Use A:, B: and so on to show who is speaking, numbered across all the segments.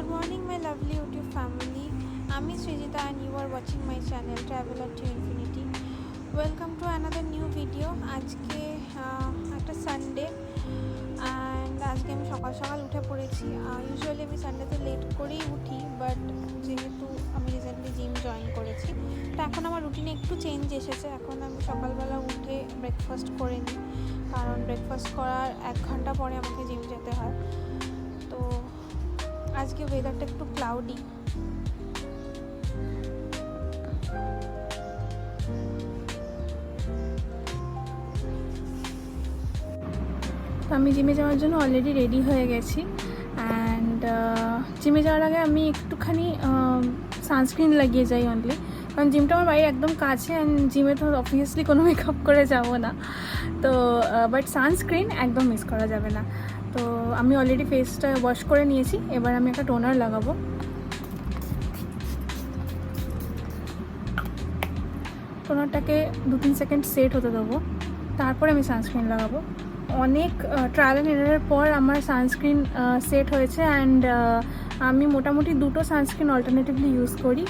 A: Good morning, my lovely YouTube family. I'm Srijita and you are watching my channel Traveler to Infinity. Welcome to another new video. আজকে একটা Sunday and আজকে আমি সকাল সকাল উঠে পড়েছি। ইউজুয়ালি আমি সানডেতে লেট করেই উঠি, বাট যেহেতু আমি রিসেন্টলি জিম জয়েন করেছি তো এখন আমার রুটিনে একটু চেঞ্জ এসেছে। এখন আমি সকালবেলা উঠে ব্রেকফাস্ট করে নিই, কারণ ব্রেকফাস্ট করার 1 ঘন্টা পরে আমাকে জিম যেতে হয়। তো আজকে ওয়েদারটা একটু ক্লাউডি। আমি জিমে যাওয়ার জন্য অলরেডি রেডি হয়ে গেছি অ্যান্ড জিমে যাওয়ার আগে আমি একটুখানি সানস্ক্রিন লাগিয়ে যাই অনলি, কারণ জিমটা আমার বাড়ির একদম কাছে অ্যান্ড জিমে তো অবভিয়াসলি কোনো মেকআপ করে যাবো না। তো বাট সানস্ক্রিন একদম মিস করা যাবে না। তো আমি অলরেডি ফেসটা ওয়াশ করে নিয়েছি, এবার আমি একটা টোনার লাগাবো। টোনারটাকে 2-3 সেকেন্ড সেট হতে দেবো, তারপরে আমি সানস্ক্রিন লাগাবো। অনেক ট্রায়াল অ্যান্ড এরারের পর আমার সানস্ক্রিন সেট হয়েছে অ্যান্ড আমি মোটামুটি 2টো সানস্ক্রিন অল্টারনেটিভলি ইউজ করি।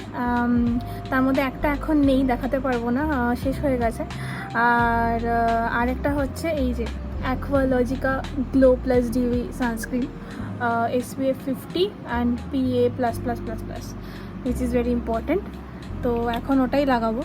A: তার মধ্যে একটা এখন নেই, দেখাতে পারবো না, শেষ হয়ে গেছে। আর আরেকটা হচ্ছে এই যে Aqualogica glow plus dewy sunscreen, SPF 50 and PA++++, which is very important. তো এখন ওটাই লাগাবো।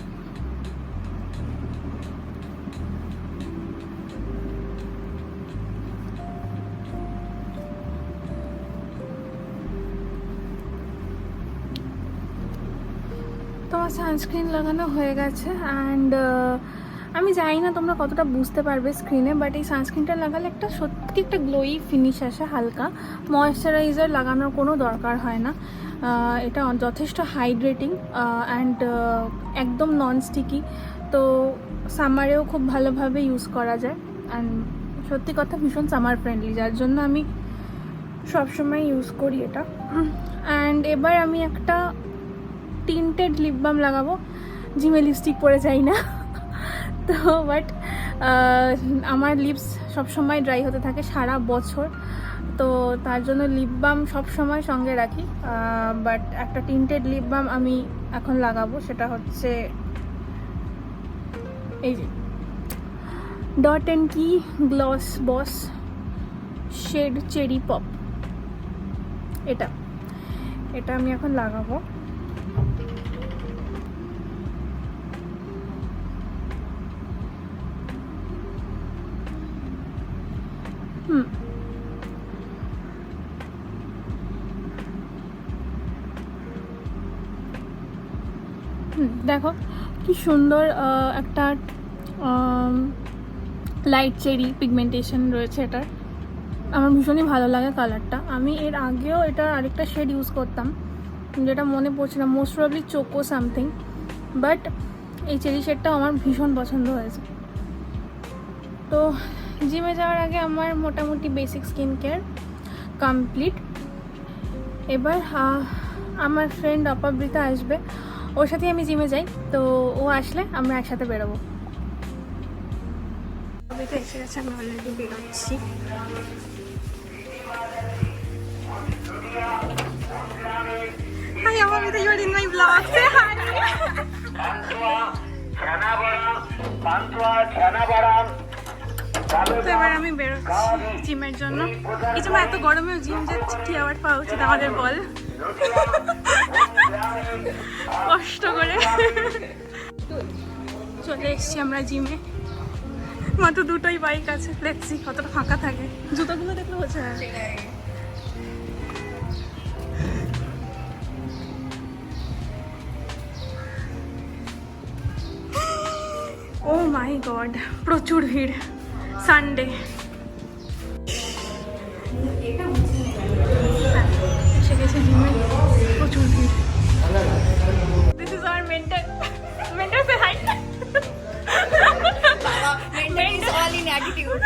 A: তোমার সানস্ক্রিন লাগানো হয়ে গেছে অ্যান্ড আমি জানি না তোমরা কতটা বুঝতে পারবে স্ক্রিনে, বাট এই সানস্ক্রিনটা লাগালে একটা সত্যি একটা গ্লোই ফিনিশ আসে। হালকা ময়েশ্চারাইজার লাগানোর কোনো দরকার হয় না। এটা যথেষ্ট হাইড্রেটিং অ্যান্ড একদম নন স্টিকি, তো সামারেও খুব ভালোভাবে ইউজ করা যায় অ্যান্ড সত্যি কথা ভীষণ সামার ফ্রেন্ডলি, যার জন্য আমি সবসময় ইউজ করি এটা। অ্যান্ড এবার আমি একটা টিন্টেড লিপ বাম লাগাবো। জিমে লিপস্টিক পরে যাই না তো বাট আমার লিপস সবসময় ড্রাই হতে থাকে সারা বছর, তো তার জন্য লিপ বাম সবসময় সঙ্গে রাখি। বাট একটা টিন্টেড লিপ বাম আমি এখন লাগাবো, সেটা হচ্ছে এই যে ডট অ্যান্ড কি গ্লস বস শেড চেরি পপ। এটা আমি এখন লাগাবো। দেখো কি সুন্দর একটা লাইট চেরি পিগমেন্টেশন রয়েছে এটার। আমার ভীষণই ভালো লাগে কালারটা। আমি এর আগেও এটার আরেকটা শেড ইউজ করতাম, যেটা মনে পড়ছে না, most probably choco something, but এই চেরি শেডটাও আমার ভীষণ পছন্দ হয়েছে। তো জিমে যাওয়ার আগে আমার মোটামুটি বেসিক স্কিন কেয়ার কমপ্লিট। এবার আমার ফ্রেন্ড অপবৃতা আসবে, ওর সাথে আমি জিমে যাই, তো ও আসলে আমরা একসাথে বেরোবো। অপবৃতা এসে গেছে, আমি অলরেডি বেরোচ্ছি। Hi অপবৃতা, you are in my vlog. Say hi. তো এবার আমি বেরোচ্ছি জিমের জন্য। এই যে এত গরমেও জিম যাচ্ছি, কি আবার পাওয়া উচিত আমাদের বল, কষ্ট করে চলে এসছি আমরা জিমে। মাত্র 2টোই বাইক আছে, লেটস সি কতটা ফাঁকা থাকে। জুতোগুলো দেখলে বোঝা যায়। ও মাই গড, প্রচুর ভিড় সানডে। এসে গেছে জিমে, প্রচুর ভিড়। This is our mentor. Mentor say hi. Mentor is all in attitude.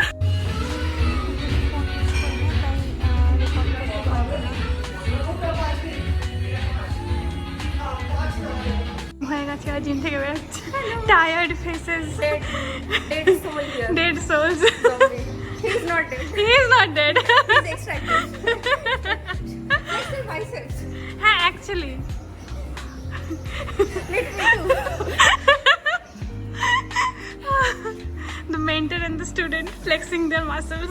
A: হয়ে গেছে, আর জিম থেকে বেরোচ্ছে tired faces, dead souls. He is not dead. He is not dead. He's extracted. হ্যাঁ actually the mentor and the student flexing their muscles.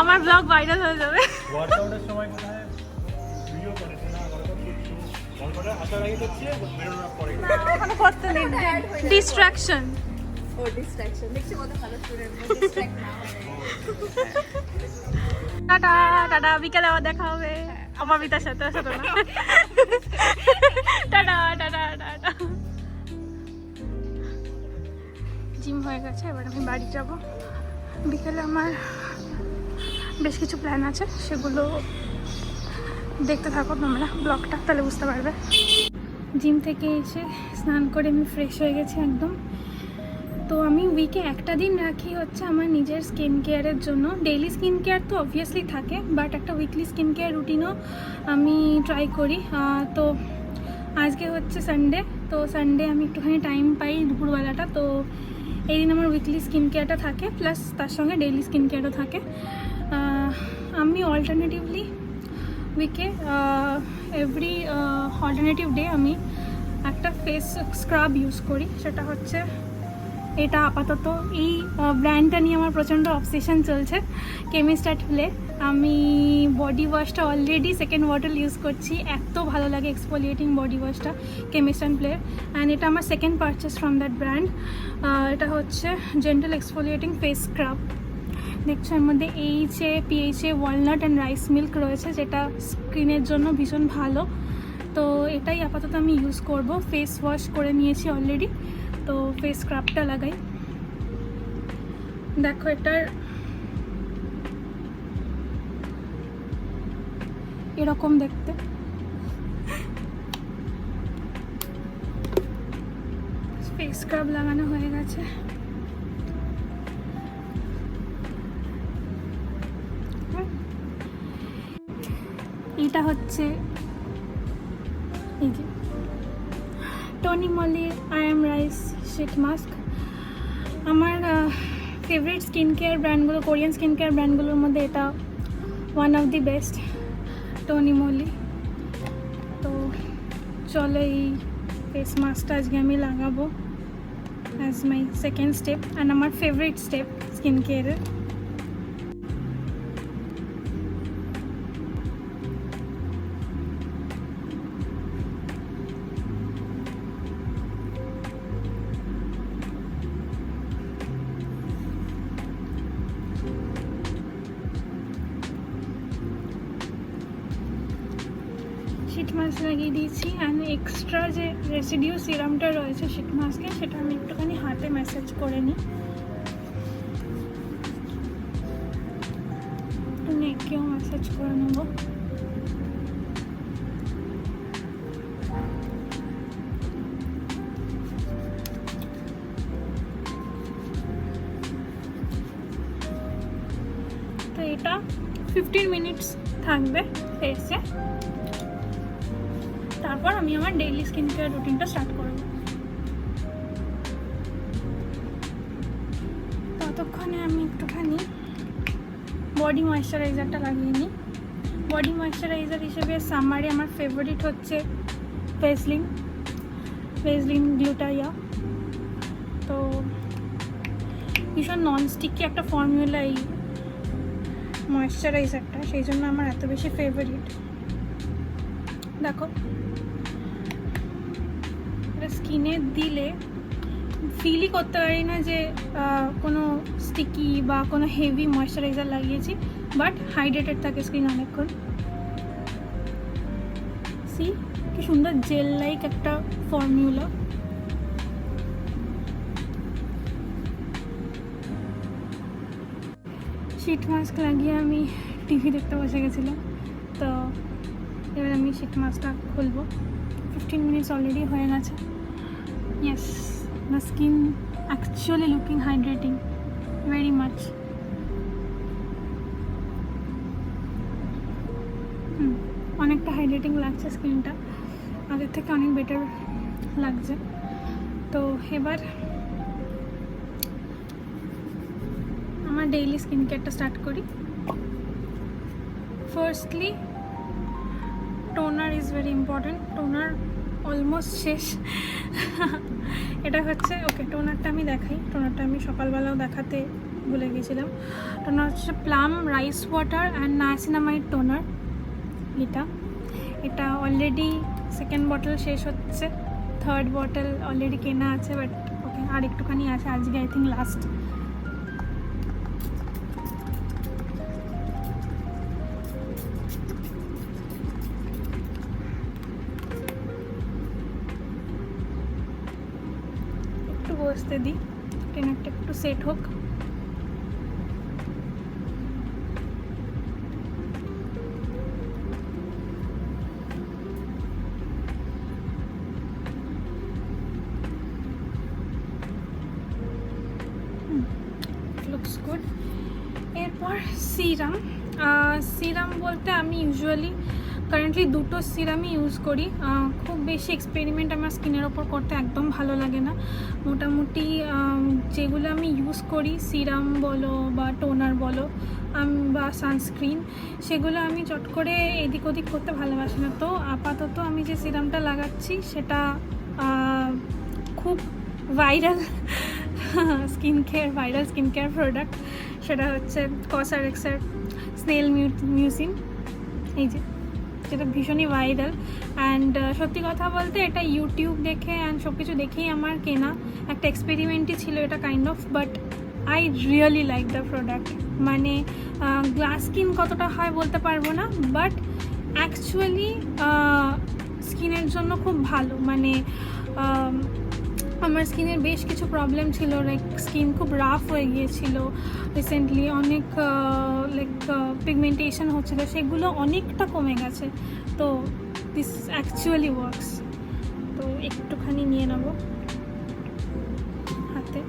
A: আমার blog viral হয়ে যাবে।
B: ওয়ার্কআউটের সময় কোথায় ভিডিও করে না করে আসার আগে করছে বেরোনোর পরে
A: কোনো করতে নেই ডিস্ট্রাকশন
C: ও ডিস্ট্রাকশন দেখছি কত ভালো স্টুডেন্ট ডিস্ট্রাক্ট না হয়
A: টাটা টাটা বিকেলে আবার দেখা হবে অপাবিতার সাথে সাথে না টাটা টাটা টাটা জিম হয়ে গেছে এবার আমি বাড়ি যাব বিকেলে আমার বেশ কিছু প্ল্যান আছে সেগুলো দেখতে থাকো তোমরা ব্লগটা তাহলে বুঝতে পারবে জিম থেকে এসে স্নান করে আমি ফ্রেশ হয়ে গেছি একদম তো আমি উইকে একটা দিন রাখি হচ্ছে আমার নিজের স্কিন কেয়ারের জন্য ডেইলি স্কিন কেয়ার তো অবভিয়াসলি থাকে বাট একটা উইকলি স্কিন কেয়ার রুটিনও আমি ট্রাই করি তো আজকে হচ্ছে সানডে তো সানডে আমি একটুখানি টাইম পাই দুপুরবেলাটা তো এই দিন আমার উইকলি স্কিন কেয়ারটা থাকে প্লাস তার সঙ্গে ডেইলি স্কিন কেয়ারও থাকে আমি অল্টারনেটিভলি উইকে এভরি অল্টারনেটিভ ডে আমি একটা ফেস স্ক্রাব ইউজ করি সেটা হচ্ছে এটা আপাতত এই ব্র্যান্ডটা নিয়ে আমার প্রচণ্ড অবসেশন চলছে কেমিস্ট অ্যাট প্লে আমি বডি ওয়াশটা অলরেডি সেকেন্ড বটল ইউজ করছি এত ভালো লাগে এক্সফোলিয়েটিং বডি ওয়াশটা কেমিস্ট অ্যান্ড প্লে অ্যান্ড এটা আমার second purchase from that brand এটা হচ্ছে জেন্টাল এক্সফোলিয়েটিং ফেস স্ক্রাব দেখছো এর মধ্যে HA PHA walnut and rice milk রয়েছে যেটা স্কিনের জন্য ভীষণ ভালো তো এটাই আপাতত আমি ইউজ করব ফেস ওয়াশ করে নিয়েছি অলরেডি তো ফেস স্ক্রাবটা লাগাই দেখো এটার এরকম দেখতে ফেস স্ক্রাব লাগানো হয়ে গেছে এটা হচ্ছে এই যে টনি মলির I'm rice sheet mask আমার ফেভারিট স্কিন কেয়ার ব্র্যান্ডগুলো কোরিয়ান স্কিন কেয়ার ব্র্যান্ডগুলোর মধ্যে এটা one of the best Tony Moly তো চলো এই ফেস মাস্কটা আজকে আমি লাগাবো as my second step and আমার ফেভারিট স্টেপ স্কিন কেয়ারের শিট মাস্ক লাগিয়ে দিয়েছি অ্যান্ড এক্সট্রা যে রেসিডিউ সিরামটা রয়েছে শিট মাস্কে সেটা আমি একটুখানি হাতে ম্যাসাজ করে নিই নেকেও ম্যাসাজ করে নেব তো এটা 15 মিনিটস থাকবে ফেসে তারপর আমি আমার ডেইলি স্কিন কেয়ার রুটিনটা স্টার্ট করব ততক্ষণে আমি একটুখানি বডি ময়েশ্চারাইজারটা লাগিয়ে নিই বডি ময়েশ্চারাইজার হিসেবে সামারে আমার ফেভারিট হচ্ছে ভেজলিন গ্লুটারিয়া তো ভীষণ ননস্টিকি একটা ফর্মুলা এই ময়েশ্চারাইজারটা সেই জন্য আমার এত বেশি ফেভারিট দেখো স্কিনে দিলে ফিলই করতে পারি না যে কোনো স্টিকি বা কোনো হেভি ময়েশ্চারাইজার লাগিয়েছি বাট হাইড্রেটেড থাকে স্কিন অনেকক্ষণ সি কি সুন্দর জেল লাইক একটা ফর্মুলা শিট মাস্ক লাগিয়ে আমি টিভি দেখতে বসে গেছিলাম তো এবার আমি শিট মাস্কটা খুলবো 15 মিনিটস অলরেডি হয়ে গেছে yes the skin actually looking hydrating very much অনেকটা হাইড্রেটিং লাগছে স্কিনটা আগের থেকে অনেক বেটার লাগছে তো এবার আমার ডেইলি স্কিন কেয়ারটা স্টার্ট করি firstly toner is very important. Toner almost শেষ। এটা হচ্ছে, ওকে টোনারটা আমি দেখাই। টোনারটা আমি সকালবেলাও দেখাতে ভুলে গিয়েছিলাম। টোনার হচ্ছে plum rice water and niacinamide toner. এটা অলরেডি সেকেন্ড বটল শেষ হচ্ছে, থার্ড বটল অলরেডি কেনা আছে, বাট ওকে আর একটুখানি আছে, আজকে আই থিঙ্ক লাস্ট। একটু বসতে দিই, ট্রেনারটা একটু সেট হোক। Looks good. এরপর সিরাম বলতে আমি ইউজুয়ালি কারেন্টলি দুটো সিরামই ইউজ করি। খুব বেশি এক্সপেরিমেন্ট আমার স্কিনের ওপর করতে একদম ভালো লাগে না। মোটামুটি যেগুলো আমি ইউজ করি, সিরাম বলো বা টোনার বলো বা সানস্ক্রিন, সেগুলো আমি চট করে এদিক ওদিক করতে ভালোবাসি না। তো আপাতত আমি যে সিরামটা লাগাচ্ছি সেটা খুব ভাইরাল স্কিন কেয়ার প্রোডাক্ট। সেটা হচ্ছে কসরএক্সের স্নেল মিউসিন, এই যেটা ভীষণই ভাইরাল। অ্যান্ড সত্যি কথা বলতে এটা ইউটিউব দেখে অ্যান্ড সব কিছু দেখেই আমার কেনা, একটা এক্সপেরিমেন্টই ছিল এটা kind of, but I really like the product. মানে গ্লাস স্কিন কতটা হয় বলতে পারবো না, বাট অ্যাকচুয়ালি স্কিনের জন্য খুব ভালো। মানে আমার স্কিনের বেশ কিছু প্রবলেম ছিল, লাইক স্কিন খুব রাফ হয়ে গিয়েছিল রিসেন্টলি, অনেক লাইক পিগমেন্টেশন হচ্ছিল, সেগুলো অনেকটা কমে গেছে। তো দিস অ্যাকচুয়ালি ওয়ার্কস। তো একটুখানি নিয়ে নেব হাতে।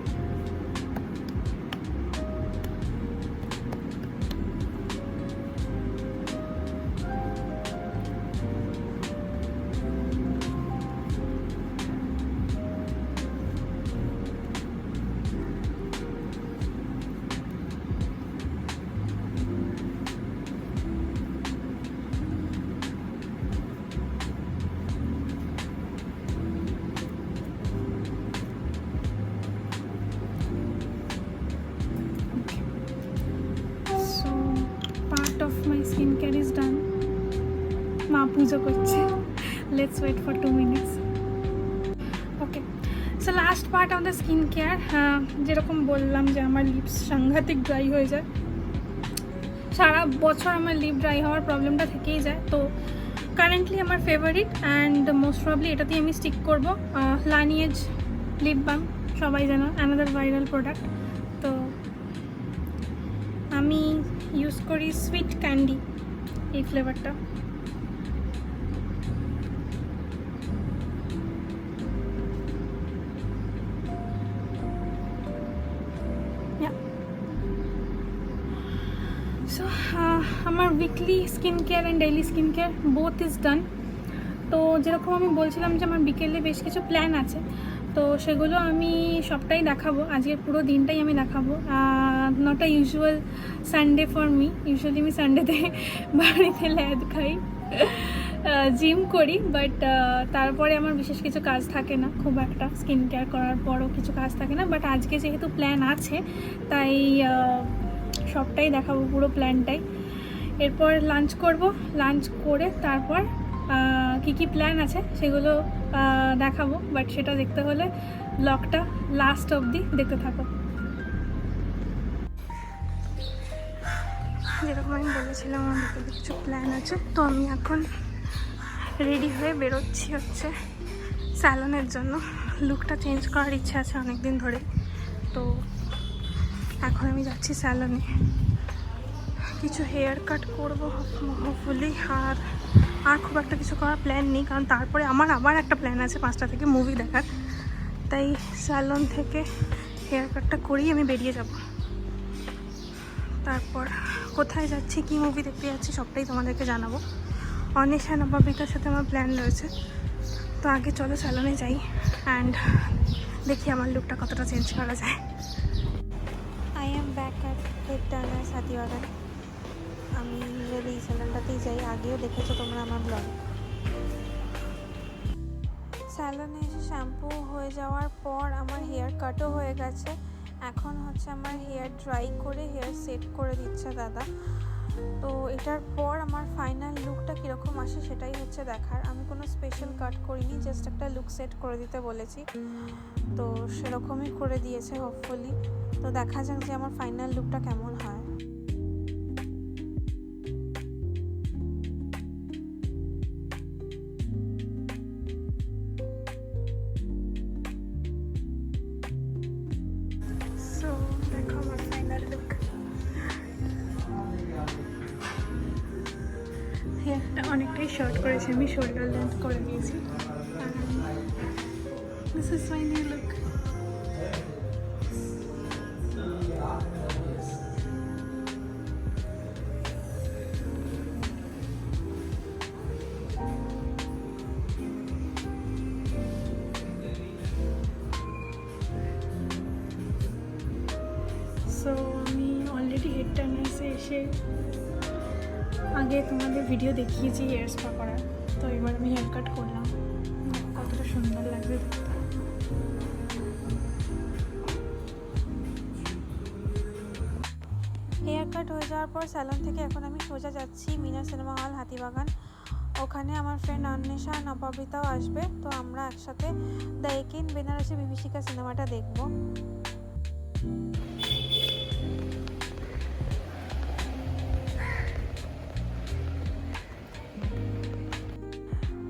A: Skin care is done. মা পুজো করছে, let's wait for 2 minutes। Okay, so last part of the skin care. যেরকম বললাম যে আমার লিপস সাংঘাতিক ড্রাই হয়ে যায়, সারা বছর আমার লিপ ড্রাই হওয়ার প্রবলেমটা থেকেই যায়। তো কারেন্টলি আমার ফেভারিট অ্যান্ড মোস্ট প্রবলি এটাতেই আমি স্টিক করবো, লানিয়েজ লিপ বাম। সবাই জানো, অ্যানাদার ভাইরাল প্রোডাক্ট। তো আমি ইউজ করি সুইট ক্যান্ডি এই ফ্লেভারটা। সো আমার weekly skin care and daily skin care both is done. তো যেরকম আমি বলছিলাম যে আমার বিকেলে বেশ কিছু প্ল্যান আছে, তো সেগুলো আমি সবটাই দেখাবো, আজকের পুরো দিনটাই আমি দেখাবো। Not a usual Sunday for me. Usually আমি সানডেতে বাড়িতে ল্যাদ খাই, জিম করি, বাট তারপরে আমার বিশেষ কিছু কাজ থাকে না খুব একটা, স্কিন কেয়ার করার পরও কিছু কাজ থাকে না। বাট আজকে যেহেতু প্ল্যান আছে তাই সবটাই দেখাবো, পুরো প্ল্যানটাই। এরপর লাঞ্চ করব, লাঞ্চ করে তারপর কী কী প্ল্যান আছে সেগুলো দেখাবো, বাট সেটা দেখতে হলে ব্লগটা লাস্ট অবধি দেখতে থাকো। যেরকম আমি বলেছিলাম আমার বিকেলে কিছু প্ল্যান আছে, তো আমি এখন রেডি হয়ে বেরোচ্ছি হচ্ছে স্যালনের জন্য। লুকটা চেঞ্জ করার ইচ্ছা আছে অনেক দিন ধরে, তো এখন আমি যাচ্ছি স্যালনে, কিছু হেয়ার কাট করবো হোপফুলি। আর খুব একটা কিছু করার প্ল্যান নেই, কারণ তারপরে আমার আবার একটা প্ল্যান আছে 5টা থেকে মুভি দেখার। তাই স্যালন থেকে হেয়ার কাটটা করেই আমি বেরিয়ে যাব। তারপর কোথায় যাচ্ছি, কী মুভি দেখতে যাচ্ছি সবটাই তোমাদেরকে জানাবো। অনিশা নবাবিতার সাথে আমার প্ল্যান রয়েছে। তো আগে চলো স্যালনে যাই অ্যান্ড দেখি আমার লুকটা কতটা চেঞ্জ করা যায়। আই এম ব্যাক অ্যাট হেডটানা সাথীবাগান। আমি ইউজুয়ালি এই স্যালনটা আগেও দেখেছো তোমরা আমার ব্লগ। স্যালনে এসে শ্যাম্পু হয়ে যাওয়ার পর আমার হেয়ার কাটও হয়ে গেছে। এখন হচ্ছে আমার হেয়ার ড্রাই করে হেয়ার সেট করে দিচ্ছে দাদা। তো এটার পর আমার ফাইনাল লুকটা কীরকম আসে সেটাই হচ্ছে দেখার। আমি কোনো স্পেশাল কাট করিনি, জাস্ট একটা লুক সেট করে দিতে বলেছি, তো সেরকমই করে দিয়েছে হোপফুলি। তো দেখা যাক যে আমার ফাইনাল লুকটা কেমন হয়। সো দেখো আমার ফাইনাল লুক। হেয়ারটা অনেকটাই শর্ট করেছি আমি, শোল্ডার লেন্থ করে দিয়েছি। This is my new look. So আমি অলরেডি হেড টার্নার্সে এসে আগে তোমাদের ভিডিও দেখিয়েছি হেয়ার স্পা করার, তো এবার আমি হেয়ার কাট করলাম। কতটা সুন্দর লাগছে দেখতে। হেয়ার কাট হয়ে যাওয়ার পর স্যালন থেকে এখন আমি সোজা যাচ্ছি মিনার সিনেমা হল হাতিবাগান। ওখানে আমার ফ্রেন্ড অন্বেষা আর নববৃতাও আসবে, তো আমরা একসাথে দ্য এক ইন বেনারসি বিভীষিকা সিনেমাটা দেখব।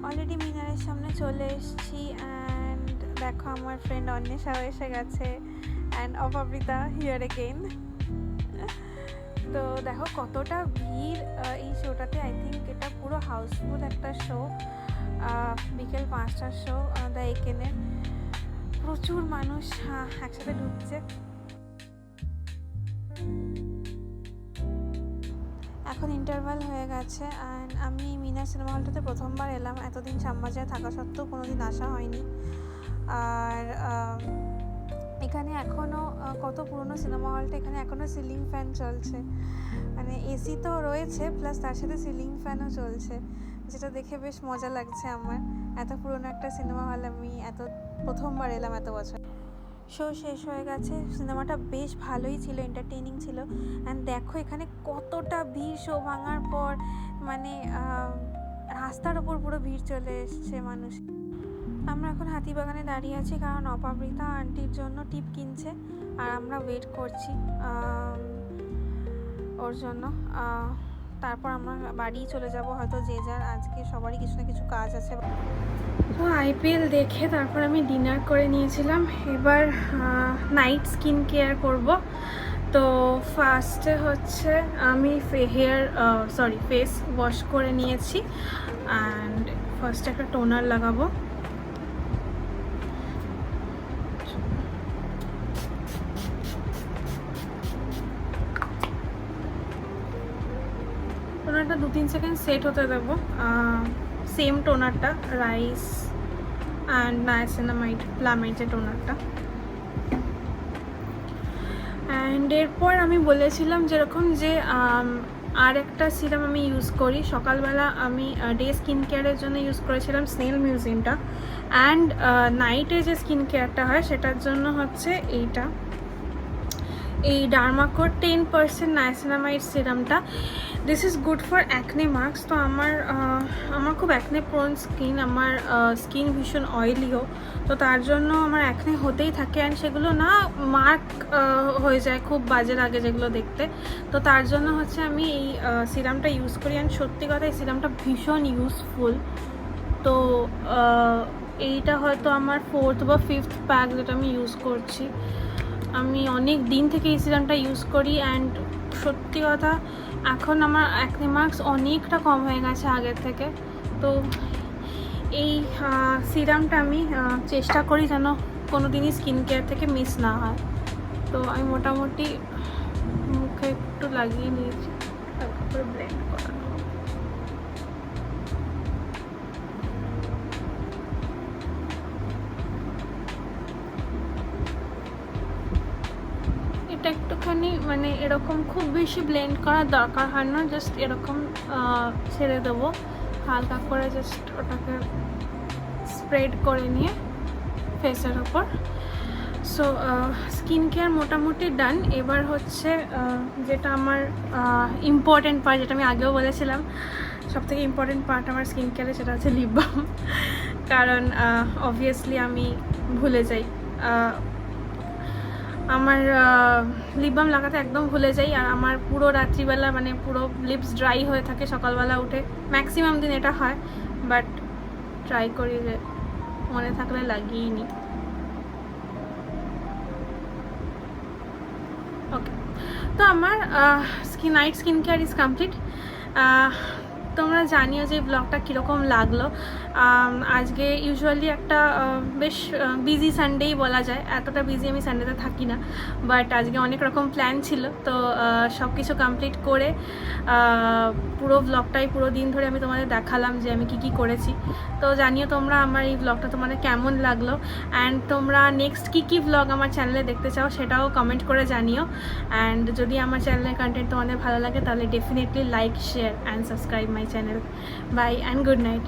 A: অলরেডি মিনারের সামনে চলে এসেছি অ্যান্ড দেখো আমার ফ্রেন্ড অন্বেষাও এসে গেছে অ্যান্ড অপবৃতা হিয়ার এগেইন। তো দেখো কতটা ভিড় এই শোটাতে। আই থিঙ্ক এটা পুরো হাউসফুল একটা শো, বিকেল 5টার শো দ্য একেনের। প্রচুর মানুষ একসাথে ঢুকছে। এখন ইন্টারভাল হয়ে গেছে অ্যান্ড আমি মিনার সিনেমা হলটাতে প্রথমবার এলাম। এতদিন শ্যামবাজারে থাকা সত্ত্বেও কোনো দিন আসা হয়নি। আর এখানে এখনও কত পুরনো সিনেমা হলটা, এখানে এখনও সিলিং ফ্যান চলছে, মানে এসি তো রয়েছে প্লাস তার সাথে সিলিং ফ্যানও চলছে, যেটা দেখে বেশ মজা লাগছে আমার। এত পুরনো একটা সিনেমা হল আমি প্রথমবার এলাম এত বছর। শো শেষ হয়ে গেছে, সিনেমাটা বেশ ভালোই ছিল, এন্টারটেইনিং ছিল। অ্যান্ড দেখো এখানে কতটা ভিড় শো ভাঙার পর, মানে রাস্তার ওপর পুরো ভিড় চলে এসছে মানুষ। আমরা এখন হাতিবাগানে দাঁড়িয়ে আছি কারণ অপবৃতা আন্টির জন্য টিপ কিনছে আর আমরা ওয়েট করছি ওর জন্য। তারপর আমরা বাড়ি চলে যাব হয়তো, যে যার আজকে সবারই কিছু না কিছু কাজ আছে। তো আইপিএল দেখে তারপর আমি ডিনার করে নিয়েছিলাম। এবার নাইট স্কিন কেয়ার করব। তো ফার্স্টে হচ্ছে আমি ফেস ওয়াশ করে নিয়েছি অ্যান্ড ফার্স্টে একটা টোনার লাগাবো। টোনারটা 2-3 সেকেন্ড সেট হতে দেবো। সেম টোনারটা, রাইস অ্যান্ড নায়াসিনামাইড প্লামেটের টোনারটা। অ্যান্ড এরপর আমি বলেছিলাম যেরকম যে আর একটা সিরাম আমি ইউজ করি সকালবেলা, আমি ডে স্কিন কেয়ারের জন্য ইউজ করেছিলাম স্নেল মিউজিয়ামটা, অ্যান্ড নাইটে যে স্কিন কেয়ারটা হয় সেটার জন্য হচ্ছে এই ডার্মাকোর 10% নায়াসিনামাইড সিরামটা। This is good for acne marks. তো আমার খুব অ্যাকনে প্রোন স্কিন, আমার স্কিন ভীষণ অয়েলিও, তো তার জন্য আমার অ্যাকনে হতেই থাকে অ্যান্ড সেগুলো না মার্ক হয়ে যায় খুব বাজে লাগে যেগুলো দেখতে। তো তার জন্য হচ্ছে আমি এই সিরামটা ইউজ করি অ্যান্ড সত্যি কথা এই সিরামটা ভীষণ ইউজফুল। তো এইটা হয়তো আমার 4th বা 5th প্যাক যেটা আমি ইউজ করছি। আমি অনেক দিন থেকে এই সিরামটা ইউজ করি অ্যান্ড সত্যি কথা এখন আমার অ্যাকনে মার্কস অনেকটা কম হয়ে গেছে আগের থেকে। তো এই সিরামটা আমি চেষ্টা করি যেন কোনো দিনই স্কিন কেয়ার থেকে মিস না হয়। তো আমি মোটামুটি মুখে একটু লাগিয়ে নিয়েছি, তারপরে ব্লেন্ড করা। এটা একটুখানি মানে মানে এরকম খুব বেশি ব্লেন্ড করার দরকার হয় না, জাস্ট এরকম ছেড়ে দেবো হালকা করে, জাস্ট ওটাকে স্প্রেড করে নিয়ে ফেসের ওপর। সো স্কিন কেয়ার মোটামুটি ডান। এবার হচ্ছে যেটা আমার ইম্পর্টেন্ট পার্ট, যেটা আমি আগেও বলেছিলাম সবথেকে ইম্পর্টেন্ট পার্ট আমার স্কিন কেয়ারে, সেটা হচ্ছে লিপ বাম। কারণ অবভিয়াসলি আমি ভুলে যাই, আমার লিপ বাম লাগাতে একদম ভুলে যাই। আর আমার পুরো রাত্রিবেলা মানে পুরো লিপস ড্রাই হয়ে থাকে, সকালবেলা উঠে ম্যাক্সিমাম দিন এটা হয়, বাট ট্রাই করি যে মনে থাকলে লাগিয়ে নিই। ওকে, তো আমার night skin care is complete. তোমরা জানিও যে ব্লগটা কীরকম লাগলো। আজকে ইউজুয়ালি একটা বেশ বিজি সানডেই বলা যায়, এতটা বিজি আমি সানডেতে থাকি না, বাট আজকে অনেক রকম প্ল্যান ছিল। তো সব কিছু কমপ্লিট করে পুরো ব্লগটাই পুরো দিন ধরে আমি তোমাদের দেখালাম যে আমি কি করেছি। তো জানিও তোমরা আমার এই ব্লগটা তোমাদের কেমন লাগলো, অ্যান্ড তোমরা নেক্সট কী ব্লগ আমার চ্যানেলে দেখতে চাও সেটাও কমেন্ট করে জানিও। অ্যান্ড যদি আমার চ্যানেলের কন্টেন্ট তোমাদের ভালো লাগে তাহলে definitely like, share and subscribe my channel. Bye and good night.